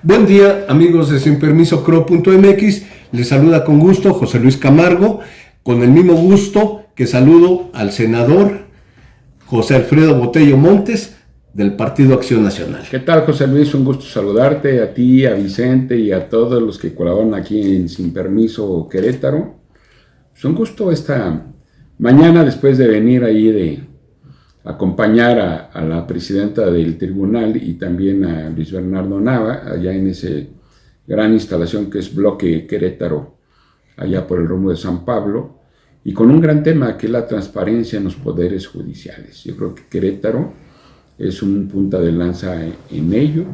Buen día, amigos de sinpermisocro.mx. Les saluda con gusto José Luis Camargo, con el mismo gusto que saludo al senador José Alfredo Botello Montes del Partido Acción Nacional. ¿Qué tal, José Luis? Un gusto saludarte a ti, a Vicente y a todos los que colaboran aquí en Sin Permiso Querétaro. Es un gusto esta mañana, después de venir ahí de acompañar a la presidenta del tribunal y también a Luis Bernardo Nava, allá en esa gran instalación que es Bloque Querétaro, allá por el rumbo de San Pablo, y con un gran tema que es la transparencia en los poderes judiciales. Yo creo que Querétaro es un punta de lanza en ello,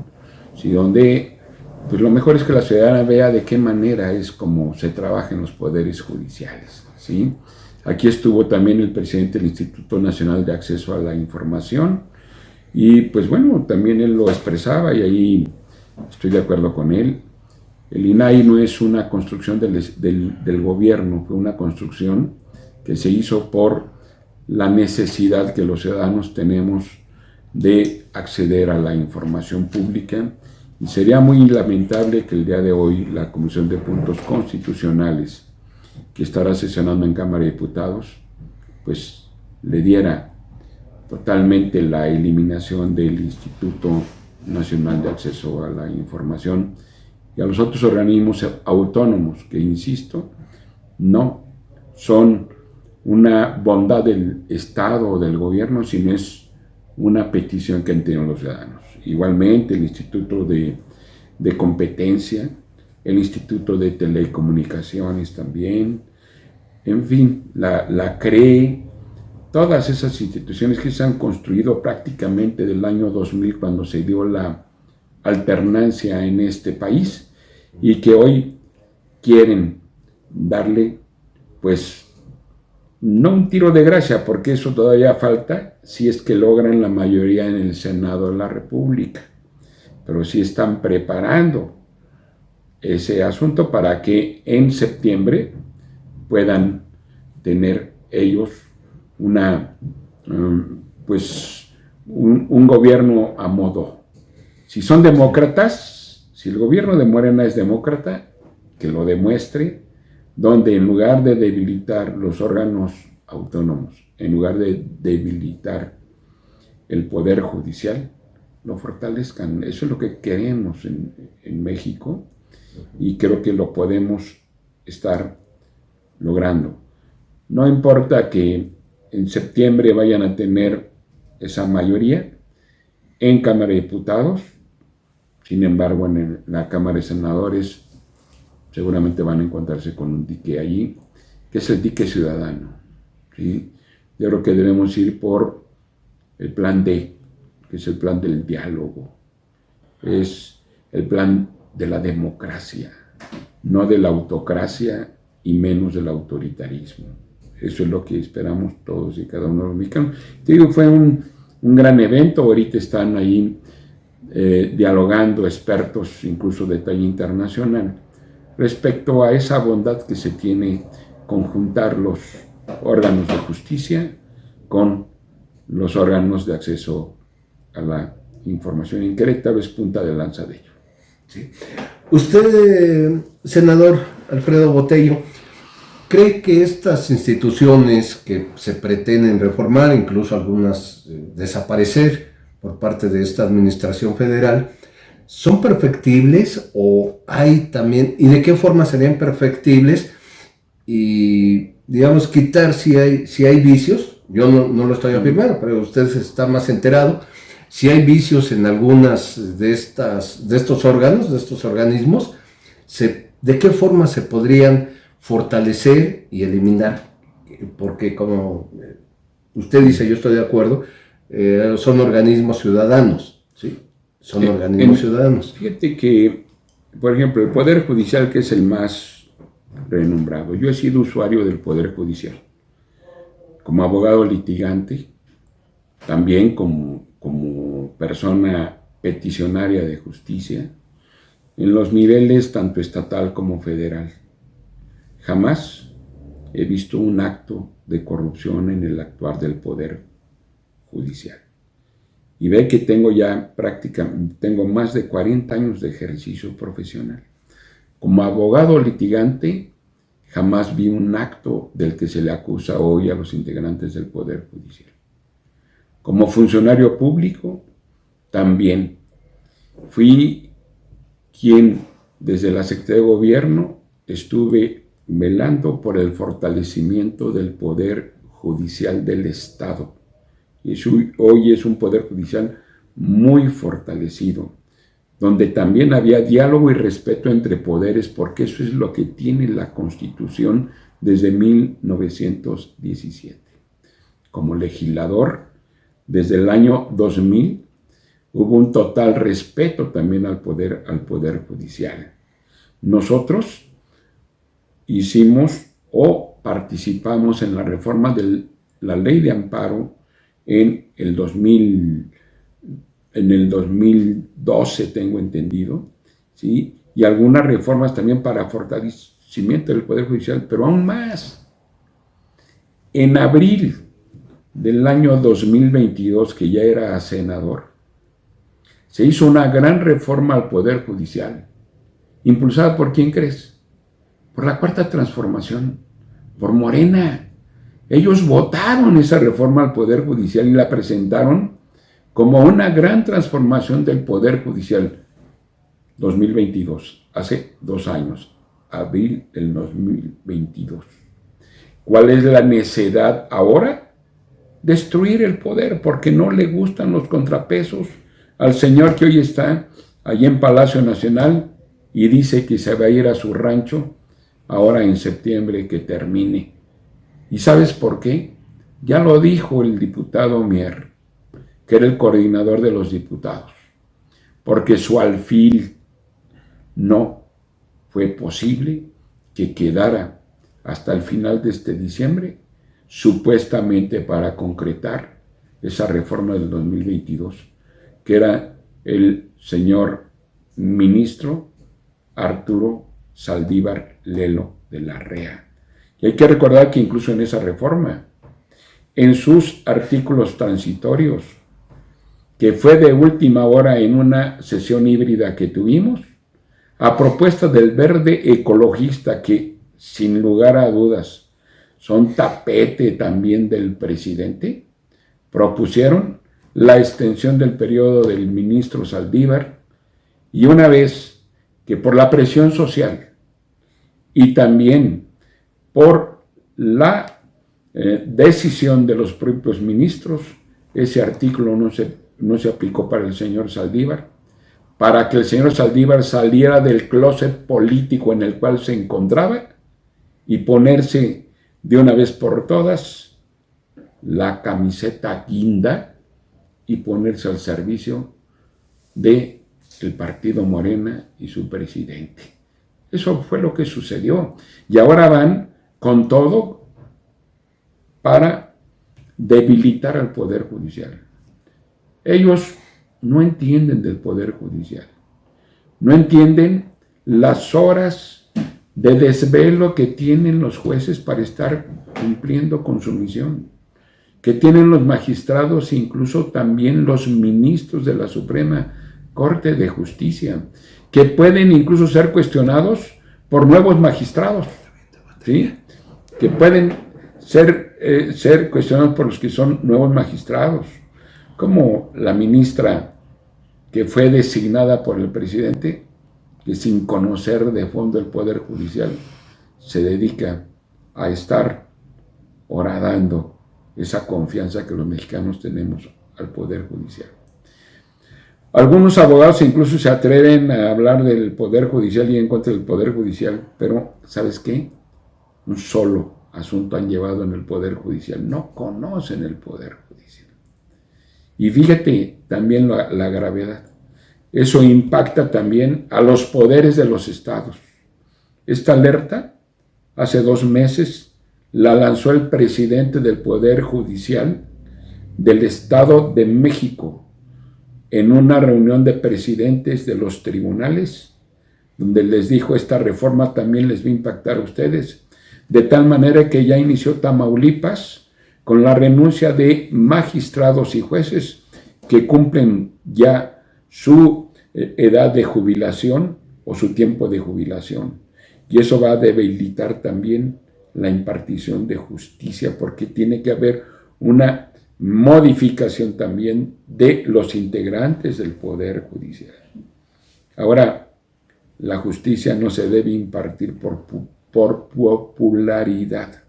¿sí? Donde pues lo mejor es que la ciudadana vea de qué manera es como se trabaja en los poderes judiciales, ¿sí? Aquí estuvo también el presidente del Instituto Nacional de Acceso a la Información y pues bueno, también él lo expresaba y ahí estoy de acuerdo con él. El INAI no es una construcción del gobierno, fue una construcción que se hizo por la necesidad que los ciudadanos tenemos de acceder a la información pública, y sería muy lamentable que el día de hoy la Comisión de Puntos Constitucionales, que estará sesionando en Cámara de Diputados, pues le diera totalmente la eliminación del Instituto Nacional de Acceso a la Información y a los otros organismos autónomos que, insisto, no son una bondad del Estado o del gobierno, sino es una petición que han tenido los ciudadanos. Igualmente el Instituto de Competencia, el Instituto de Telecomunicaciones también, en fin, la CRE, todas esas instituciones que se han construido prácticamente del año 2000 cuando se dio la alternancia en este país y que hoy quieren darle pues no un tiro de gracia, porque eso todavía falta, si es que logran la mayoría en el Senado de la República, pero sí están preparando ese asunto para que en septiembre puedan tener ellos un gobierno a modo. Si son demócratas, si el gobierno de Morena es demócrata, que lo demuestre, donde en lugar de debilitar los órganos autónomos, en lugar de debilitar el poder judicial, lo fortalezcan. Eso es lo que queremos en México y creo que lo podemos estar logrando. No importa que en septiembre vayan a tener esa mayoría en Cámara de Diputados, sin embargo en la Cámara de Senadores seguramente van a encontrarse con un dique allí, que es el dique ciudadano, ¿sí? Yo creo que debemos ir por el plan D, que es el plan del diálogo, es el plan de la democracia, no de la autocracia y menos del autoritarismo. Eso es lo que esperamos todos y cada uno de los mexicanos. Te digo, fue un gran evento, ahorita están ahí dialogando expertos, incluso de talla internacional, respecto a esa bondad que se tiene conjuntar los órganos de justicia con los órganos de acceso a la información. En Querétaro es punta de lanza de ello. Sí. Usted, senador Alfredo Botello, ¿cree que estas instituciones que se pretenden reformar, incluso algunas desaparecer por parte de esta administración federal, son perfectibles o hay también, y de qué forma serían perfectibles y, digamos, quitar si hay vicios? Yo no lo estoy afirmando, pero usted está más enterado. Si hay vicios en algunas de estos órganos, de estos organismos, ¿de qué forma se podrían fortalecer y eliminar? Porque como usted dice, yo estoy de acuerdo, son organismos ciudadanos, ¿sí? Son organismos ciudadanos. Fíjate que, por ejemplo, el Poder Judicial, que es el más renombrado, yo he sido usuario del Poder Judicial, como abogado litigante, también como persona peticionaria de justicia, en los niveles tanto estatal como federal. Jamás he visto un acto de corrupción en el actuar del Poder Judicial. y ve que tengo ya tengo más de 40 años de ejercicio profesional. Como abogado litigante, jamás vi un acto del que se le acusa hoy a los integrantes del Poder Judicial. Como funcionario público, también fui quien, desde la Secretaría de Gobierno, estuve velando por el fortalecimiento del Poder Judicial del Estado. Y hoy es un Poder Judicial muy fortalecido, donde también había diálogo y respeto entre poderes, porque eso es lo que tiene la Constitución desde 1917. Como legislador, desde el año 2000, hubo un total respeto también al Poder Judicial. Nosotros hicimos o participamos en la reforma de la Ley de Amparo en el 2012, tengo entendido, ¿sí? Y algunas reformas también para fortalecimiento del Poder Judicial, pero aún más. En abril del año 2022, que ya era senador, se hizo una gran reforma al Poder Judicial, impulsada ¿por quién crees? Por la Cuarta Transformación, por Morena. Ellos votaron esa reforma al Poder Judicial y la presentaron como una gran transformación del Poder Judicial. 2022, hace 2 años, abril del 2022. ¿Cuál es la necesidad ahora? Destruir el poder, porque no le gustan los contrapesos al señor que hoy está allí en Palacio Nacional y dice que se va a ir a su rancho ahora en septiembre que termine. ¿Y sabes por qué? Ya lo dijo el diputado Mier, que era el coordinador de los diputados, porque su alfil no fue posible que quedara hasta el final de este diciembre, supuestamente para concretar esa reforma del 2022, que era el señor ministro Arturo Saldívar Lelo de la Rea. Y hay que recordar que incluso en esa reforma, en sus artículos transitorios, que fue de última hora en una sesión híbrida que tuvimos, a propuesta del Verde Ecologista, que sin lugar a dudas son tapete también del presidente, propusieron la extensión del periodo del ministro Saldívar, y una vez que por la presión social y también por la decisión de los propios ministros, ese artículo no se aplicó para el señor Saldívar, para que el señor Saldívar saliera del closet político en el cual se encontraba y ponerse de una vez por todas la camiseta guinda y ponerse al servicio del partido Morena y su presidente. Eso fue lo que sucedió. Y ahora van con todo para debilitar al Poder Judicial. Ellos no entienden del Poder Judicial. No entienden las horas de desvelo que tienen los jueces para estar cumpliendo con su misión, que tienen los magistrados e incluso también los ministros de la Suprema Corte de Justicia, que pueden incluso ser cuestionados por nuevos magistrados, ¿sí? Que pueden ser cuestionados por los que son nuevos magistrados, como la ministra que fue designada por el presidente, que sin conocer de fondo el Poder Judicial se dedica a estar horadando esa confianza que los mexicanos tenemos al Poder Judicial. Algunos abogados incluso se atreven a hablar del Poder Judicial y en contra del Poder Judicial, pero ¿sabes qué? Un solo asunto han llevado en el Poder Judicial. No conocen el Poder Judicial. Y fíjate también la gravedad. Eso impacta también a los poderes de los estados. Esta alerta, hace 2 meses, la lanzó el presidente del Poder Judicial del Estado de México en una reunión de presidentes de los tribunales, donde les dijo: esta reforma también les va a impactar a ustedes, de tal manera que ya inició Tamaulipas con la renuncia de magistrados y jueces que cumplen ya su edad de jubilación o su tiempo de jubilación. Y eso va a debilitar también la impartición de justicia, porque tiene que haber una modificación también de los integrantes del Poder Judicial. Ahora, la justicia no se debe impartir por popularidad,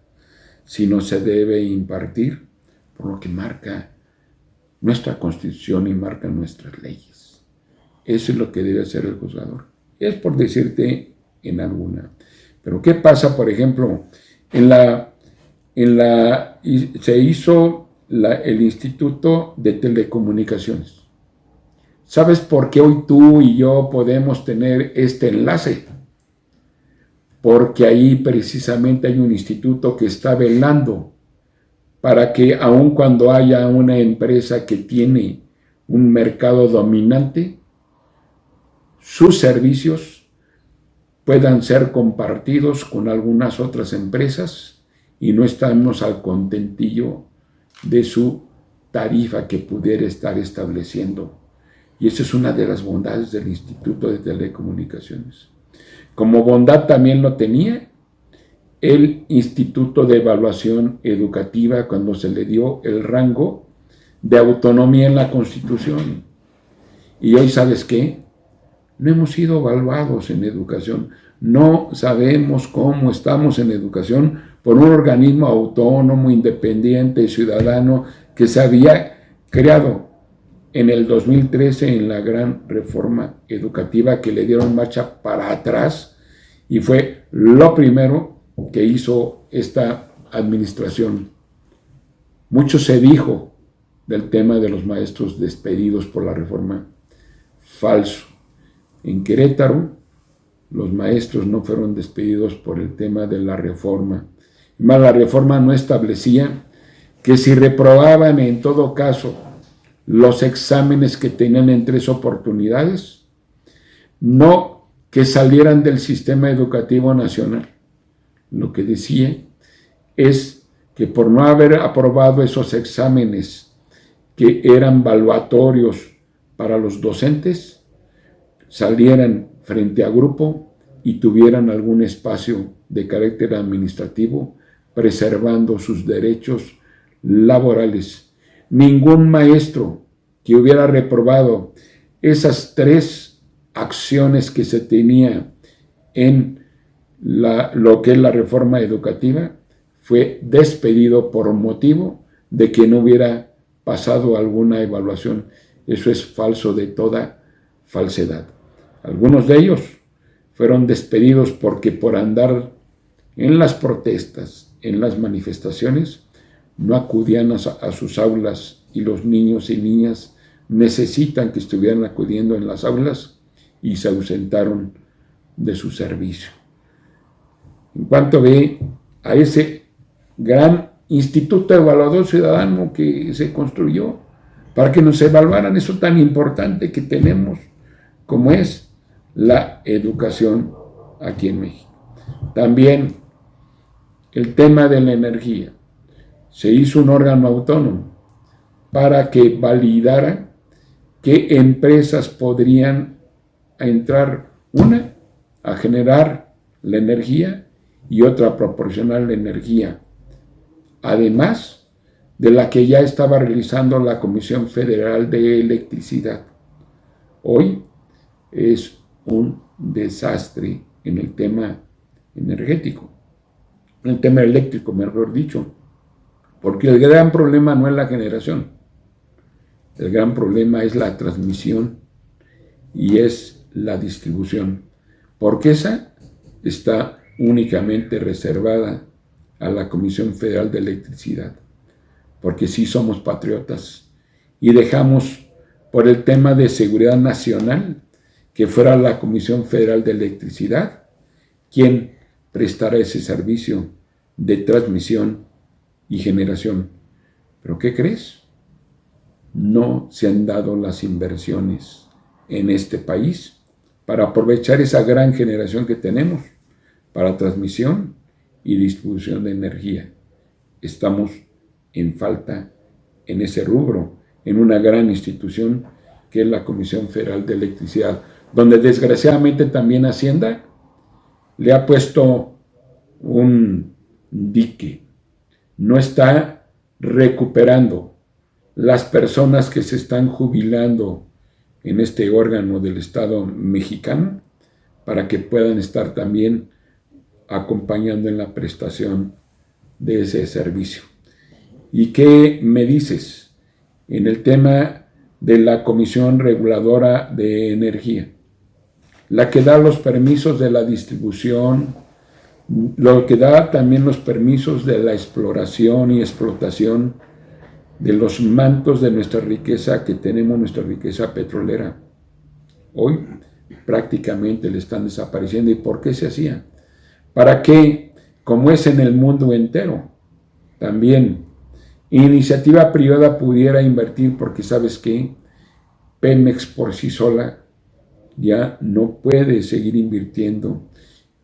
sino se debe impartir por lo que marca nuestra Constitución y marca nuestras leyes. Eso es lo que debe hacer el juzgador. Es por decirte en alguna. Pero ¿qué pasa, por ejemplo, se hizo el Instituto de Telecomunicaciones? ¿Sabes por qué hoy tú y yo podemos tener este enlace? Porque ahí precisamente hay un instituto que está velando para que aun cuando haya una empresa que tiene un mercado dominante, sus servicios puedan ser compartidos con algunas otras empresas y no estamos al contentillo de su tarifa que pudiera estar estableciendo. Y esa es una de las bondades del Instituto de Telecomunicaciones. Como bondad también lo tenía el Instituto de Evaluación Educativa cuando se le dio el rango de autonomía en la Constitución. Y hoy, ¿sabes qué? No hemos sido evaluados en educación. No sabemos cómo estamos en educación por un organismo autónomo, independiente, ciudadano, que se había creado en el 2013 en la gran reforma educativa que le dieron marcha para atrás, y fue lo primero que hizo esta administración. Mucho se dijo del tema de los maestros despedidos por la reforma. Falso. En Querétaro, los maestros no fueron despedidos por el tema de la reforma. Más, la reforma no establecía que si reprobaban en todo caso los exámenes que tenían en 3 oportunidades, no que salieran del sistema educativo nacional. Lo que decía es que por no haber aprobado esos exámenes que eran valuatorios para los docentes, salieran frente a grupo y tuvieran algún espacio de carácter administrativo, preservando sus derechos laborales. Ningún maestro que hubiera reprobado esas 3 acciones que se tenía en lo que es la reforma educativa fue despedido por motivo de que no hubiera pasado alguna evaluación. Eso es falso de toda falsedad. Algunos de ellos fueron despedidos porque por andar en las protestas, en las manifestaciones, no acudían a sus aulas, y los niños y niñas necesitan que estuvieran acudiendo en las aulas y se ausentaron de su servicio. En cuanto ve a ese gran Instituto Evaluador Ciudadano que se construyó para que nos evaluaran eso tan importante que tenemos como es la educación aquí en México. También el tema de la energía. Se hizo un órgano autónomo para que validara qué empresas podrían entrar, una a generar la energía y otra a proporcionar la energía, además de la que ya estaba realizando la Comisión Federal de Electricidad. Hoy es un desastre en el tema energético, en el tema eléctrico, mejor dicho, porque el gran problema no es la generación, el gran problema es la transmisión y es la distribución, porque esa está únicamente reservada a la Comisión Federal de Electricidad, porque sí somos patriotas y dejamos por el tema de seguridad nacional que fuera la Comisión Federal de Electricidad quien prestara ese servicio de transmisión y generación. ¿Pero qué crees? No se han dado las inversiones en este país para aprovechar esa gran generación que tenemos para transmisión y distribución de energía. Estamos en falta en ese rubro, en una gran institución que es la Comisión Federal de Electricidad, donde desgraciadamente también Hacienda le ha puesto un dique, no está recuperando las personas que se están jubilando en este órgano del Estado mexicano para que puedan estar también acompañando en la prestación de ese servicio. ¿Y qué me dices en el tema de la Comisión Reguladora de Energía? La que da los permisos de la distribución, lo que da también los permisos de la exploración y explotación de los mantos de nuestra riqueza que tenemos, nuestra riqueza petrolera. Hoy prácticamente le están desapareciendo. ¿Y por qué se hacía? Para que, como es en el mundo entero, también iniciativa privada pudiera invertir, porque ¿sabes qué? Pemex por sí sola ya no puede seguir invirtiendo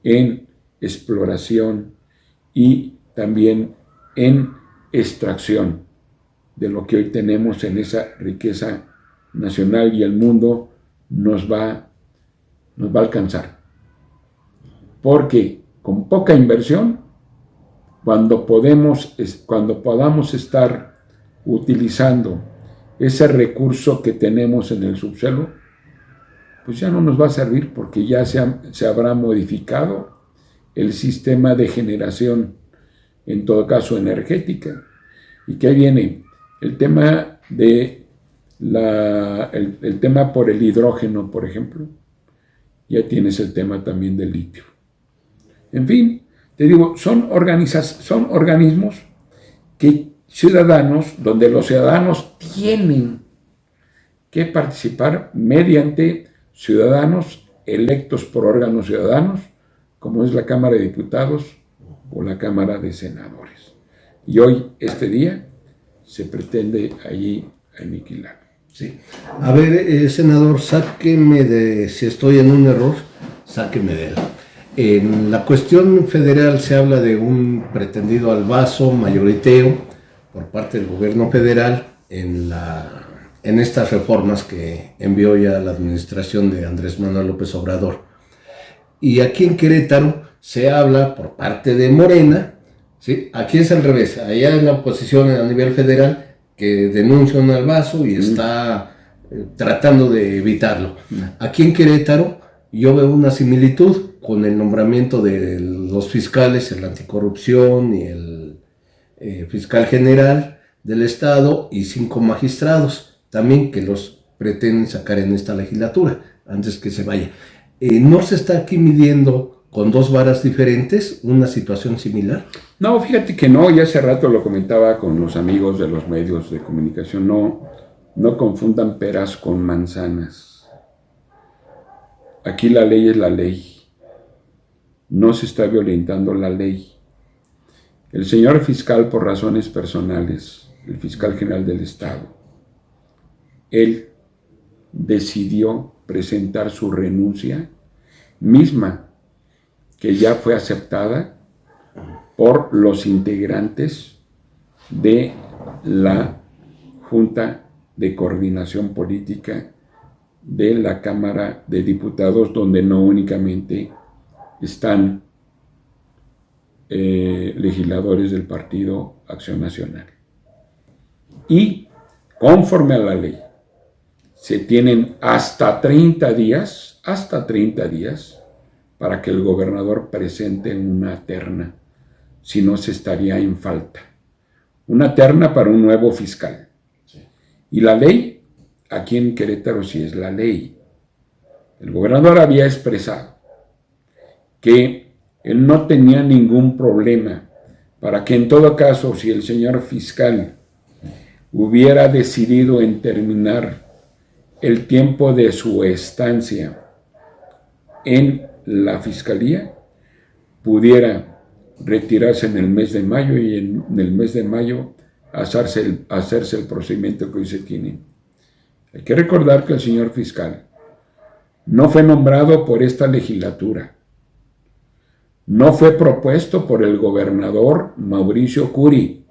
en exploración y también en extracción de lo que hoy tenemos en esa riqueza nacional, y el mundo nos va a alcanzar. Porque con poca inversión, cuando podamos estar utilizando ese recurso que tenemos en el subsuelo, pues ya no nos va a servir, porque ya se habrá modificado el sistema de generación, en todo caso energética. ¿Y qué viene? El tema de el tema por el hidrógeno, por ejemplo. Ya tienes el tema también del litio. En fin, te digo, son organismos donde los ciudadanos tienen que participar mediante ciudadanos electos por órganos ciudadanos, como es la Cámara de Diputados o la Cámara de Senadores. Y hoy, este día, se pretende allí aniquilar. Sí. A ver, senador, sáqueme de, si estoy en un error, sáqueme de él. En la cuestión federal se habla de un pretendido albazo mayoriteo por parte del gobierno federal en estas reformas que envió ya la administración de Andrés Manuel López Obrador. Y aquí en Querétaro se habla por parte de Morena, ¿sí? Aquí es al revés, allá en la oposición a nivel federal que denuncia un albazo y está tratando de evitarlo. Aquí en Querétaro yo veo una similitud con el nombramiento de los fiscales, el anticorrupción y el fiscal general del estado y 5 magistrados también que los pretenden sacar en esta legislatura antes que se vaya. ¿No se está aquí midiendo con 2 varas diferentes una situación similar? No, fíjate que no, ya hace rato lo comentaba con los amigos de los medios de comunicación, no confundan peras con manzanas. Aquí la ley es la ley. No se está violentando la ley. El señor fiscal, por razones personales, el fiscal general del Estado, él decidió presentar su renuncia, misma que ya fue aceptada por los integrantes de la Junta de Coordinación Política de la Cámara de Diputados, donde no únicamente están legisladores del Partido Acción Nacional. Y conforme a la ley, se tienen hasta 30 días para que el gobernador presente una terna, si no se estaría en falta. Una terna para un nuevo fiscal. Sí. Y la ley, aquí en Querétaro sí es la ley. El gobernador había expresado que él no tenía ningún problema para que en todo caso, si el señor fiscal hubiera decidido en terminar el tiempo de su estancia en la fiscalía, pudiera retirarse en el mes de mayo y en el mes de mayo hacerse el procedimiento que hoy se tiene. Hay que recordar que el señor fiscal no fue nombrado por esta legislatura, no fue propuesto por el gobernador Mauricio Curi,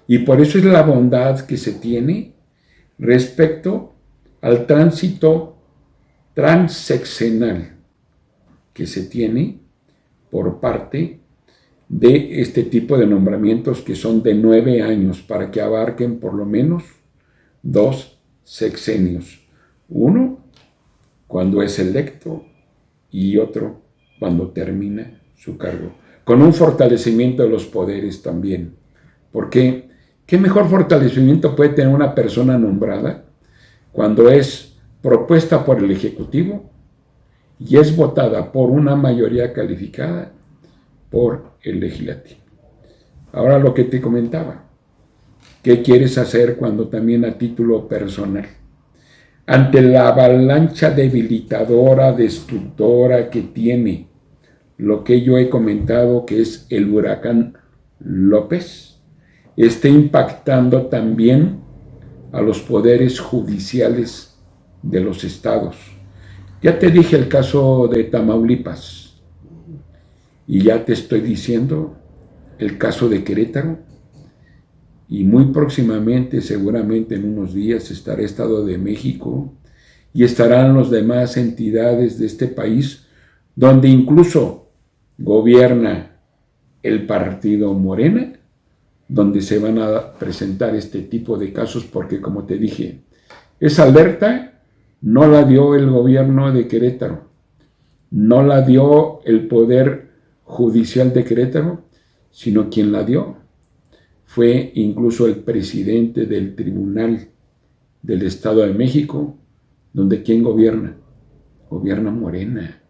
y por eso es la bondad que se tiene respecto al tránsito transeccional que se tiene por parte de este tipo de nombramientos que son de 9 años para que abarquen por lo menos 2 sexenios. Uno cuando es electo y otro cuando termina su cargo, con un fortalecimiento de los poderes también. Porque, ¿qué mejor fortalecimiento puede tener una persona nombrada cuando es propuesta por el Ejecutivo y es votada por una mayoría calificada por el Legislativo? Ahora lo que te comentaba, ¿qué quieres hacer cuando también a título personal, ante la avalancha debilitadora, destructora que tiene lo que yo he comentado que es el huracán López, esté impactando también a los poderes judiciales de los estados? Ya te dije el caso de Tamaulipas y ya te estoy diciendo el caso de Querétaro, y muy próximamente, seguramente en unos días, estará Estado de México y estarán las demás entidades de este país donde incluso gobierna el partido Morena, donde se van a presentar este tipo de casos, porque como te dije, esa alerta no la dio el gobierno de Querétaro, no la dio el Poder Judicial de Querétaro, sino quien la dio fue incluso el presidente del Tribunal del Estado de México, donde ¿quién gobierna? Gobierna Morena.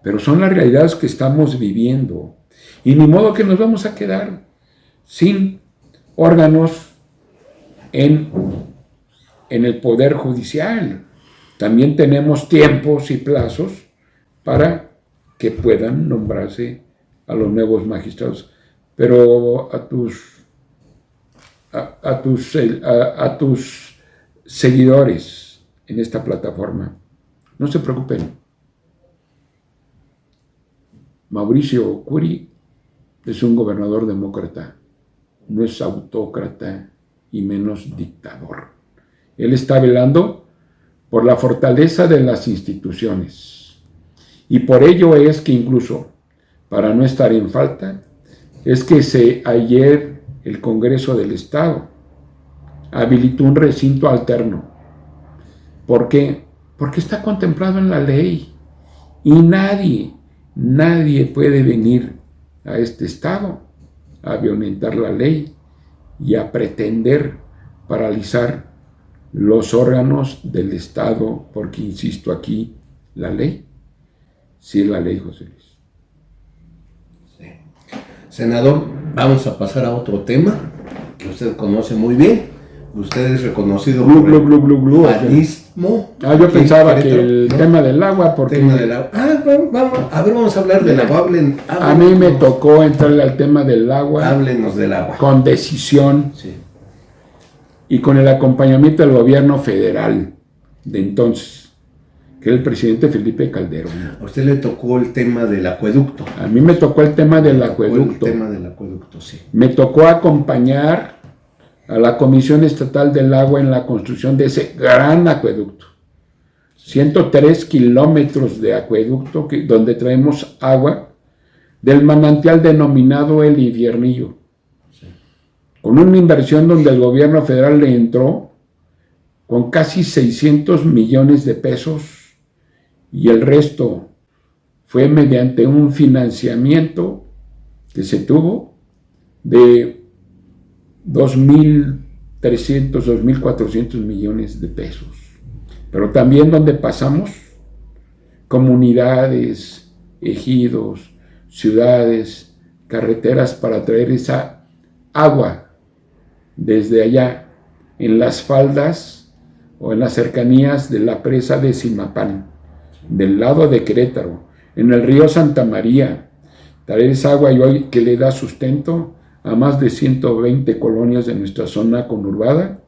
Pero son las realidades que estamos viviendo, y ni modo que nos vamos a quedar sin órganos en el Poder Judicial. También tenemos tiempos y plazos para que puedan nombrarse a los nuevos magistrados. Pero a tus seguidores en esta plataforma, no se preocupen. Mauricio Curi es un gobernador demócrata, no es autócrata y menos dictador. Él está velando por la fortaleza de las instituciones, y por ello es que incluso, para no estar en falta, es que ayer el Congreso del Estado habilitó un recinto alterno. ¿Por qué? Porque está contemplado en la ley, y nadie puede venir a este Estado a violentar la ley y a pretender paralizar los órganos del Estado, porque insisto aquí, la ley, sí es la ley, José Luis. Sí. Senador, vamos a pasar a otro tema que usted conoce muy bien. Usted es reconocido por el panismo. Yo pensaba que el tema del agua, porque... vamos a hablar del agua. A mí me tocó entrarle al tema del agua. Háblenos del agua. Con decisión. Sí. Y con el acompañamiento del gobierno federal de entonces, que era el presidente Felipe Calderón. A usted le tocó el tema del acueducto. A mí me tocó el tema del acueducto. Sí. Me tocó acompañar a la Comisión Estatal del Agua en la construcción de ese gran acueducto. 103 kilómetros de acueducto donde traemos agua del manantial denominado El Infiernillo. Sí. Con una inversión donde el gobierno federal le entró con casi 600 millones de pesos, y el resto fue mediante un financiamiento que se tuvo de 2.300, 2.400 millones de pesos. Pero también donde pasamos comunidades, ejidos, ciudades, carreteras para traer esa agua desde allá, en las faldas o en las cercanías de la presa de Zimapán, del lado de Querétaro, en el río Santa María, traer esa agua y hoy que le da sustento a más de 120 colonias de nuestra zona conurbada,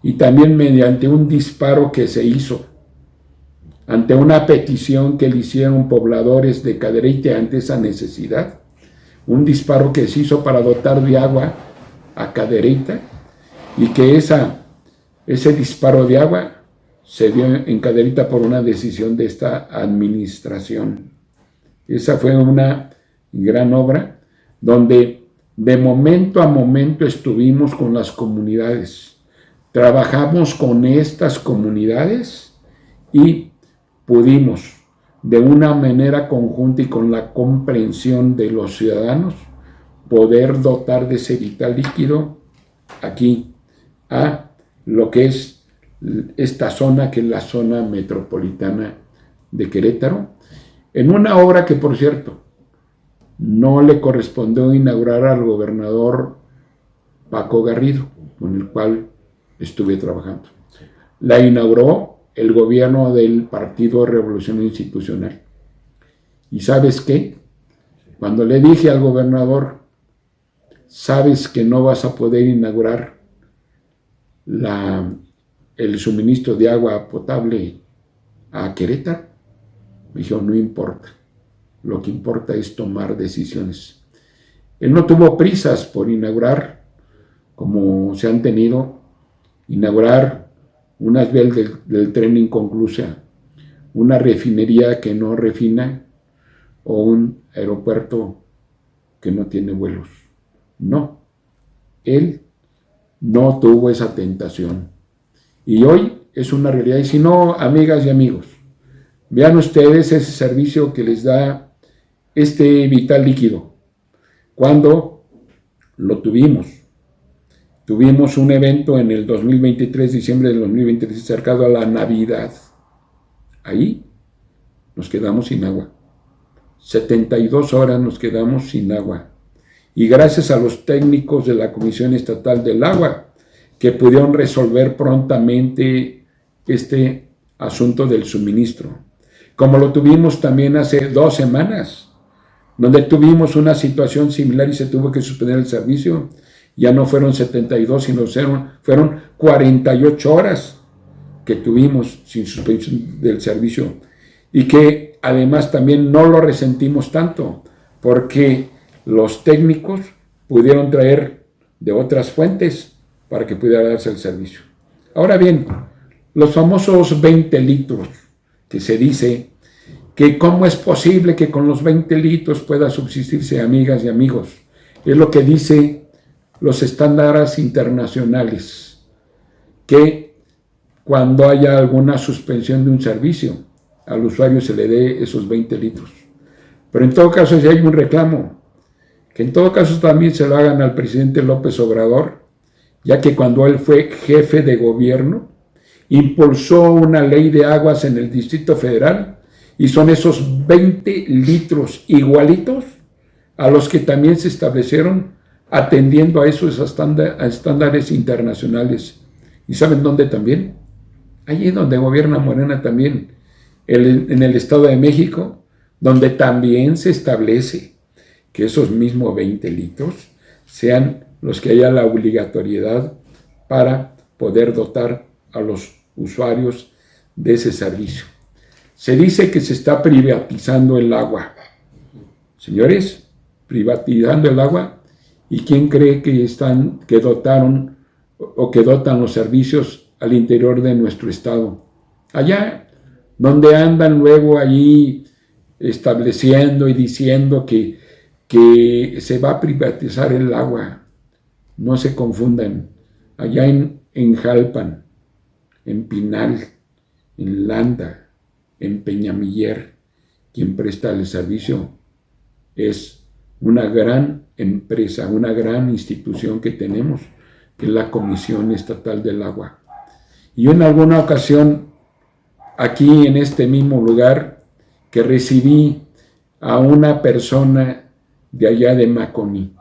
y también mediante un disparo que se hizo ante una petición que le hicieron pobladores de Cadereyte ante esa necesidad, un disparo que se hizo para dotar de agua a Cadereyta, y que esa Ese disparo de agua se dio en Cadereyta por una decisión de esta administración. Esa fue una gran obra donde de momento a momento estuvimos con las comunidades. Trabajamos con estas comunidades y pudimos, de una manera conjunta y con la comprensión de los ciudadanos, poder dotar de ese vital líquido aquí a lo que es esta zona, que es la zona metropolitana de Querétaro, en una obra que, por cierto, no le correspondió inaugurar al gobernador Paco Garrido, con el cual estuve trabajando. La inauguró el gobierno del Partido Revolución Institucional. ¿Y sabes qué? Cuando le dije al gobernador, ¿sabes que no vas a poder inaugurar el suministro de agua potable a Querétaro? Me dijo, no importa. Lo que importa es tomar decisiones. Él no tuvo prisas por inaugurar, como se han tenido, inaugurar unas vías del tren inconclusa, una refinería que no refina o un aeropuerto que no tiene vuelos. No, él no tuvo esa tentación. Y hoy es una realidad. Y si no, amigas y amigos, vean ustedes ese servicio que les da este vital líquido. Cuando lo tuvimos un evento en el 2023, diciembre del 2023, cercado a la Navidad. Ahí nos quedamos sin agua. 72 horas nos quedamos sin agua. Y gracias a los técnicos de la Comisión Estatal del Agua, que pudieron resolver prontamente este asunto del suministro. Como lo tuvimos también hace 2 semanas, donde tuvimos una situación similar y se tuvo que suspender el servicio. Ya no fueron 72, sino fueron 48 horas que tuvimos sin suspensión del servicio. Y que además también no lo resentimos tanto, porque los técnicos pudieron traer de otras fuentes para que pudiera darse el servicio. Ahora bien, los famosos 20 litros, que se dice que cómo es posible que con los 20 litros pueda subsistirse, amigas y amigos. Es lo que dice los estándares internacionales, que cuando haya alguna suspensión de un servicio, al usuario se le dé esos 20 litros. Pero en todo caso, si hay un reclamo, que en todo caso también se lo hagan al presidente López Obrador, ya que cuando él fue jefe de gobierno, impulsó una ley de aguas en el Distrito Federal, y son esos 20 litros igualitos a los que también se establecieron atendiendo a esos estándares internacionales. ¿Y saben dónde también? Allí donde gobierna Morena también, en el Estado de México, donde también se establece que esos mismos 20 litros sean los que haya la obligatoriedad para poder dotar a los usuarios de ese servicio. Se dice que se está privatizando el agua. Señores, privatizando el agua, ¿y quién cree que dotaron o que dotan los servicios al interior de nuestro estado? Allá, donde andan luego allí estableciendo y diciendo que se va a privatizar el agua. No se confundan. Allá en Jalpan, en Pinal, en Landa, en Peñamiller, quien presta el servicio es una gran empresa, una gran institución que tenemos, que es la Comisión Estatal del Agua. Y en alguna ocasión, aquí en este mismo lugar, que recibí a una persona de allá de Maconí,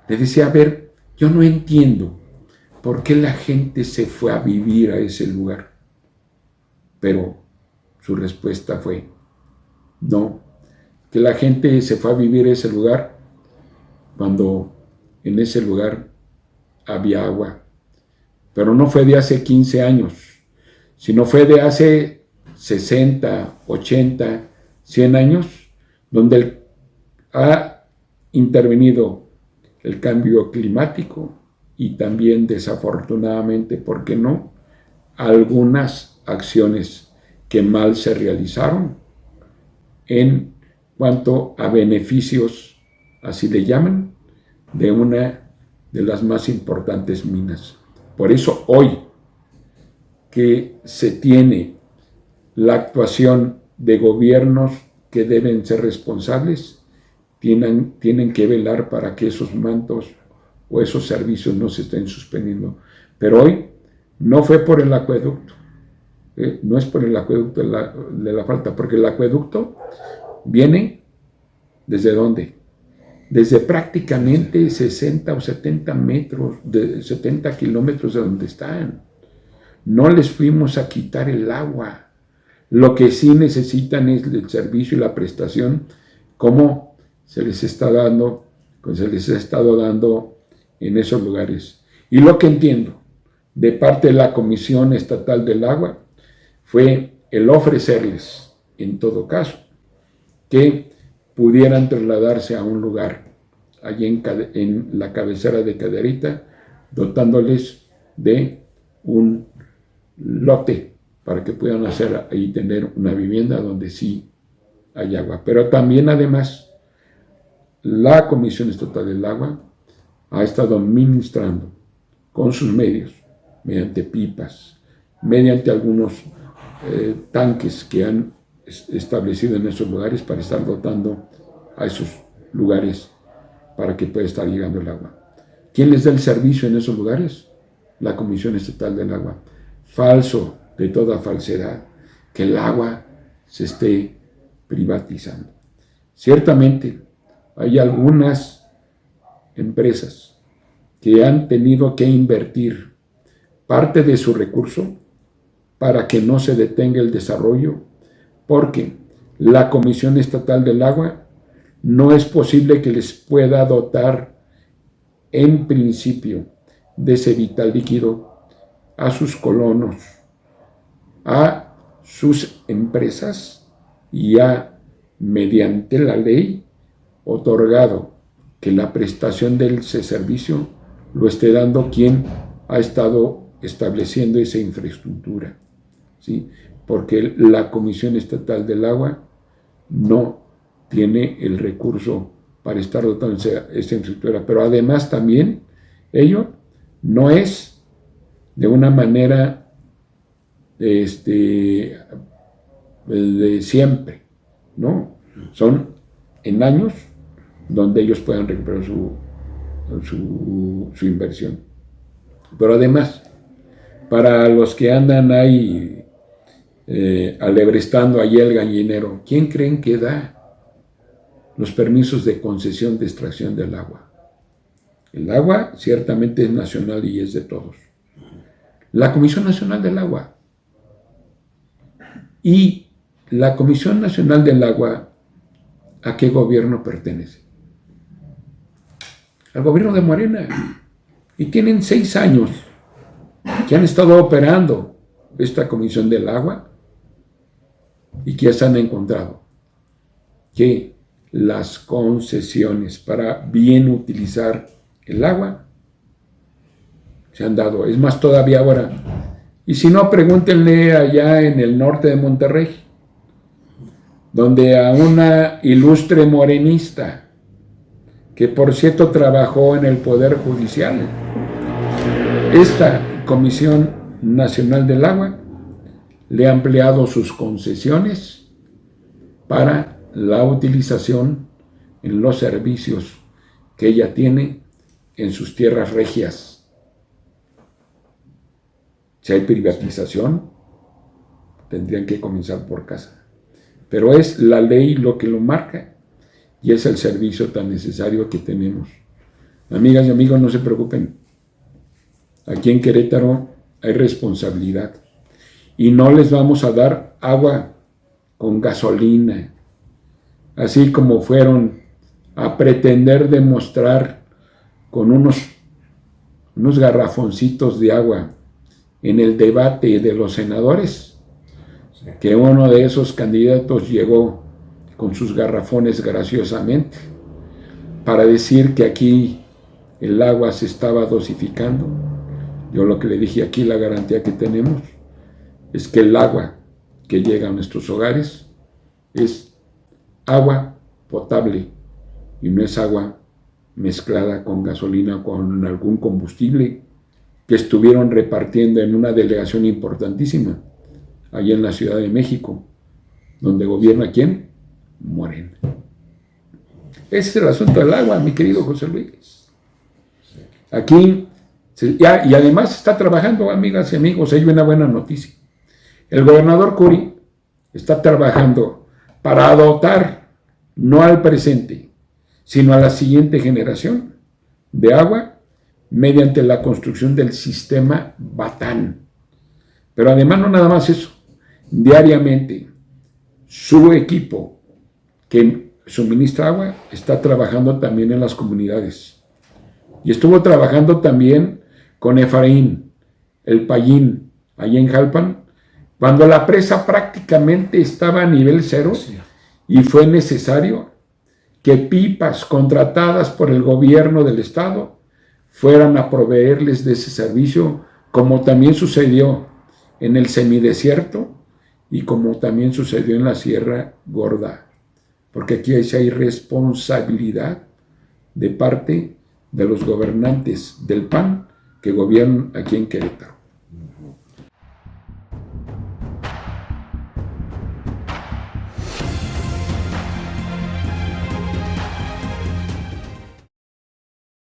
le decía, a ver, yo no entiendo por qué la gente se fue a vivir a ese lugar. Pero su respuesta fue, no, que la gente se fue a vivir a ese lugar cuando en ese lugar había agua. Pero no fue de hace 15 años, sino fue de hace 60, 80, 100 años, donde ha intervenido el cambio climático, y también desafortunadamente, ¿por qué no?, algunas acciones que mal se realizaron en cuanto a beneficios, así le llaman, de una de las más importantes minas. Por eso hoy que se tiene la actuación de gobiernos que deben ser responsables, tienen que velar para que esos mantos o esos servicios no se estén suspendiendo. Pero hoy no fue por el acueducto, no es por el acueducto de la falta, porque el acueducto viene ¿desde dónde? Desde prácticamente 60 o 70 metros, de 70 kilómetros de donde están. No les fuimos a quitar el agua. Lo que sí necesitan es el servicio y la prestación, como se les está dando, pues se les ha estado dando en esos lugares. Y lo que entiendo de parte de la Comisión Estatal del Agua fue el ofrecerles, en todo caso, que pudieran trasladarse a un lugar allí en la cabecera de Cadereyta, dotándoles de un lote para que puedan hacer ahí tener una vivienda donde sí hay agua. Pero también, además, la Comisión Estatal del Agua ha estado administrando con sus medios, mediante pipas, mediante algunos tanques que han establecido en esos lugares para estar dotando a esos lugares para que pueda estar llegando el agua. ¿Quién les da el servicio en esos lugares? La Comisión Estatal del Agua. Falso de toda falsedad que el agua se esté privatizando. Ciertamente hay algunas empresas que han tenido que invertir parte de su recurso para que no se detenga el desarrollo, porque la Comisión Estatal del Agua no es posible que les pueda dotar en principio de ese vital líquido a sus colonos, a sus empresas, y ha, mediante la ley, otorgado que la prestación de ese servicio lo esté dando quien ha estado estableciendo esa infraestructura, ¿sí? Porque la Comisión Estatal del Agua no tiene el recurso para estar dotando esa infraestructura, pero además también ello no es de una manera de siempre, ¿no? Son en años donde ellos puedan recuperar su inversión. Pero además, para los que andan ahí alebrestando allí el gallinero, ¿quién creen que da los permisos de concesión de extracción del agua? El agua ciertamente es nacional y es de todos. La Comisión Nacional del Agua. Y la Comisión Nacional del Agua, ¿a qué gobierno pertenece? Al gobierno de Morena. Y tienen 6 años que han estado operando esta Comisión del Agua y que ya se han encontrado que las concesiones para bien utilizar el agua se han dado. Es más, todavía ahora. Y si no, pregúntenle allá en el norte de Monterrey, donde a una ilustre morenista, que por cierto trabajó en el Poder Judicial, esta Comisión Nacional del Agua le ha ampliado sus concesiones para la utilización en los servicios que ella tiene en sus tierras regias. Si hay privatización, tendrían que comenzar por casa. Pero es la ley lo que lo marca y es el servicio tan necesario que tenemos. Amigas y amigos, no se preocupen. Aquí en Querétaro hay responsabilidad y no les vamos a dar agua con gasolina, así como fueron a pretender demostrar con unos garrafoncitos de agua en el debate de los senadores, que uno de esos candidatos llegó con sus garrafones graciosamente para decir que aquí el agua se estaba dosificando. Yo lo que le dije aquí, la garantía que tenemos es que el agua que llega a nuestros hogares es agua potable y no es agua mezclada con gasolina o con algún combustible que estuvieron repartiendo en una delegación importantísima allá en la Ciudad de México, donde gobierna ¿quién? Morena. Ese es el asunto del agua, mi querido José Luis. Aquí, y además está trabajando, amigas y amigos, hay una buena noticia. El gobernador Curi está trabajando para dotar, no al presente, sino a la siguiente generación de agua mediante la construcción del sistema Batán. Pero además no nada más eso, diariamente su equipo que suministra agua está trabajando también en las comunidades. Y estuvo trabajando también con Efraín, el Payín, allá en Jalpan, cuando la presa prácticamente estaba a nivel cero y fue necesario que pipas contratadas por el gobierno del estado fueran a proveerles de ese servicio, como también sucedió en el semidesierto y como también sucedió en la Sierra Gorda, porque aquí hay responsabilidad de parte de los gobernantes del PAN que gobiernan aquí en Querétaro.